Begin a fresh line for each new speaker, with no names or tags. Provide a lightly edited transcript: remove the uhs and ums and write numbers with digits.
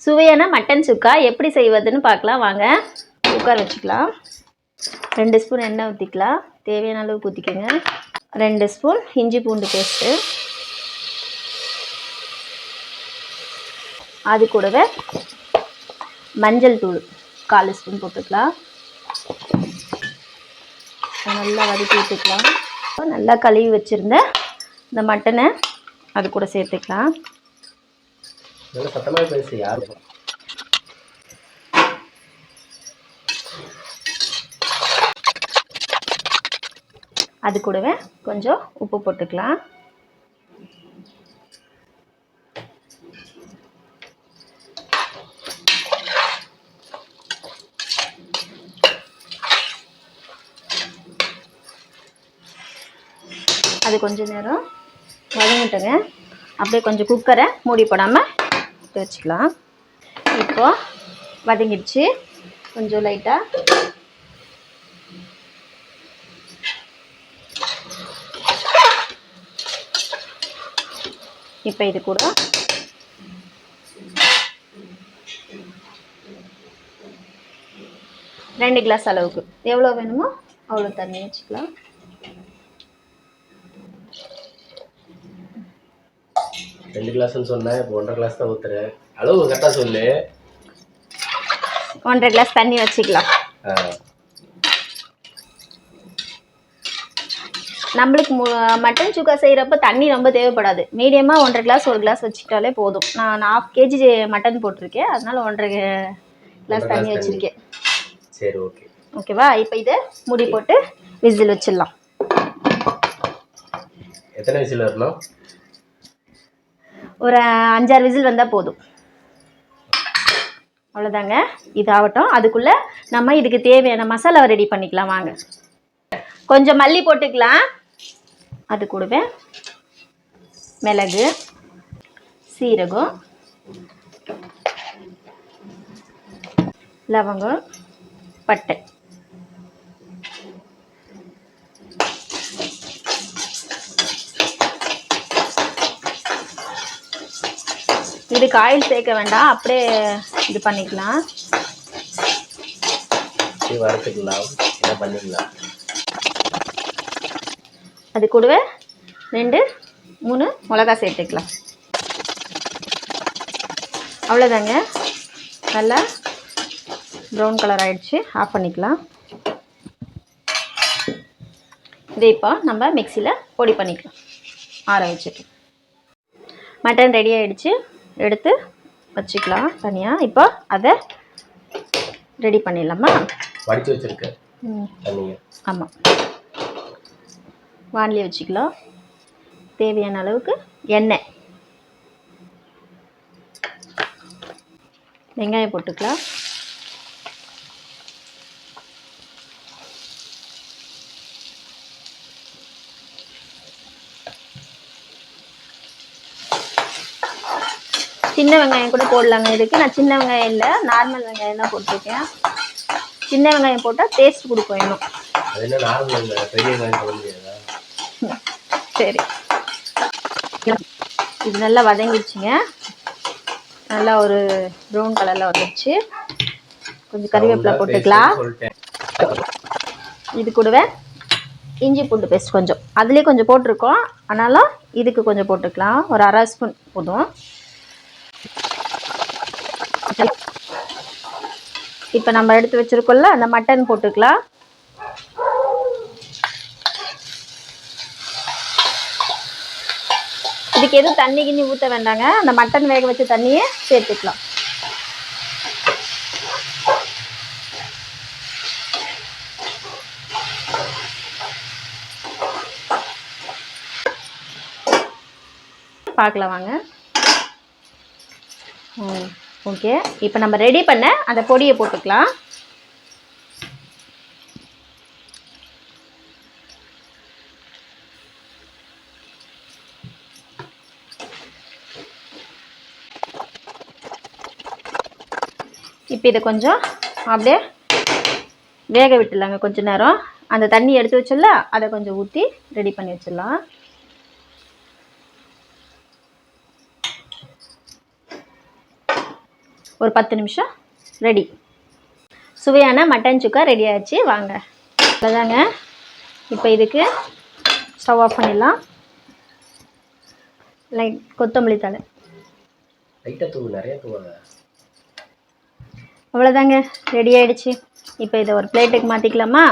சுவையான மட்டன் சுக்கா எப்படி செய்வதுன்னு பார்க்கலாம் வாங்க. குக்கர் வச்சுக்கலாம். 2 ஸ்பூன் எண்ணெய் ஊற்றிக்கலாம். தேவையான அளவுக்கு ஊற்றிக்கோங்க. 2 ஸ்பூன் இஞ்சி பூண்டு பேஸ்ட்டு, அது கூடவே மஞ்சள் தூள் 1/4 ஸ்பூன் போட்டுக்கலாம். நல்லா வதக்கி விட்டுக்கலாம். நல்லா கழுவி வச்சுருந்த இந்த மட்டனை அது கூட சேர்த்துக்கலாம். அது கூடவே கொஞ்சம் உப்பு போட்டுக்கலாம். அது கொஞ்சம் நேரம் வதங்கிட்டுங்க. அப்படியே கொஞ்சம் குக்கரை மூடி போடாமல் வச்சுக்கலாம். இப்போ வதங்கிடுச்சு. கொஞ்சம் லைட்டாக இப்போ இது கூட ரெண்டு கிளாஸ் அளவுக்கு எவ்வளோ வேணுமோ அவ்வளோ தண்ணி வச்சுக்கலாம்.
ரெண்டு கிளாஸ்ன்னு சொன்னேன், இப்போ 1.5 கிளாஸ் தான் ஊற்றுறேன். அளவு கரெக்டாக சொல்லு.
1.5 கிளாஸ் தண்ணி வச்சுக்கலாம். நம்மளுக்கு மட்டன் சுக்கா செய்கிறப்ப தண்ணி ரொம்ப தேவைப்படாது. மீடியமாக 1.5 கிளாஸ் 1 கிளாஸ் வச்சுக்கிட்டாலே போதும். நான் 1/2 கேஜி மட்டன் போட்டிருக்கேன், அதனால 1.5 கிளாஸ் தண்ணி வச்சுருக்கேன்.
சரி, ஓகே.
ஓகேவா? இப்போ இதை மூடி போட்டு விசில் வச்சிடலாம்.
எத்தனை விசில் வரணும்?
ஒரு 5-6 விசில் வந்தால் போதும். அவ்வளோதாங்க. இது ஆகட்டும். அதுக்குள்ளே நம்ம இதுக்கு தேவையான மசாலாவை ரெடி பண்ணிக்கலாம் வாங்க. கொஞ்சம் மல்லி போட்டுக்கலாம். அது கூடவே மிளகு, சீரகம், லவங்கம், பட்டை. இதுக்கு ஆயில் சேர்க்க வேண்டாம், அப்படியே இது பண்ணிக்கலாம்.
வறுத்துக்கலாம், என்ன பண்ணிக்கலாம்.
அது கூடவே 2-3 மிளகாய் சேர்த்துக்கலாம். அவ்வளோதாங்க. நல்லா ப்ரௌன் கலர் ஆகிடுச்சு. ஆஃப் பண்ணிக்கலாம். இதை இப்போ நம்ம மிக்சியில் பொடி பண்ணிக்கலாம். ஆற வச்சுட்டு மட்டன் ரெடி ஆகிடுச்சு. எடுத்து வச்சுக்கலாம் தனியாக. இப்போ அதை ரெடி பண்ணிடலாமா?
வடித்து வச்சுருக்கேன்.
ஆமாம். வானலி வச்சுக்கலாம். தேவையான அளவுக்கு எண்ணெய், வெங்காயம் போட்டுக்கலாம். சின்ன வெங்காயம் கூட போடலாங்க இதுக்கு. நான் சின்ன வெங்காயம் இல்லை, நார்மல் வெங்காயம் தான் போட்டிருக்கேன். சின்ன வெங்காயம் போட்டால் டேஸ்ட் கொடுக்கும் இன்னும். சரி, இது நல்லா வதங்கிடுச்சுங்க. நல்லா ஒரு ப்ரௌன் கலரில் வந்துடுச்சு. கொஞ்சம் கறிவேப்பிலை போட்டுக்கலாம். இது கூடவே இஞ்சி பூண்டு பேஸ்ட் கொஞ்சம், அதுலேயே கொஞ்சம் போட்டிருக்கோம், ஆனாலும் இதுக்கு கொஞ்சம் போட்டுக்கலாம். ஒரு 1/2 ஸ்பூன் போதும். இப்போ நம்ம எடுத்து வச்சிருக்கோம்ல அந்த மட்டன் போட்டுக்கலாம். இதுக்கு எதுவும் தண்ணி கிண்ணி ஊற்ற வேண்டாங்க. அந்த மட்டன் வேக வச்ச தண்ணியே சேர்த்துக்கலாம். பார்க்கலாம் வாங்க. ஓகே, இப்போ நம்ம ரெடி பண்ண அந்த பொடியை போட்டுக்கலாம். இப்போ இதை கொஞ்சம் அப்படியே வேக விட்டுலாங்க கொஞ்ச நேரம். அந்த தண்ணி எடுத்து வச்சல அதை கொஞ்சம் ஊற்றி ரெடி பண்ணி வச்சிடலாம். ஒரு 10 நிமிஷம் ரெடி. சுவையான மட்டன் சுக்கா ரெடி ஆயிடுச்சு. வாங்க அவ்வளோதாங்க. இப்போ இதுக்கு ஸ்டவ் ஆஃப் பண்ணிடலாம். லைட் கொத்தமல்லி தழை
லைட்டாக தூவு, நிறைய தூவாங்க.
அவ்வளோதாங்க, ரெடி ஆயிடுச்சு. இப்போ இதை ஒரு பிளேட்டுக்கு மாற்றிக்கலாமா?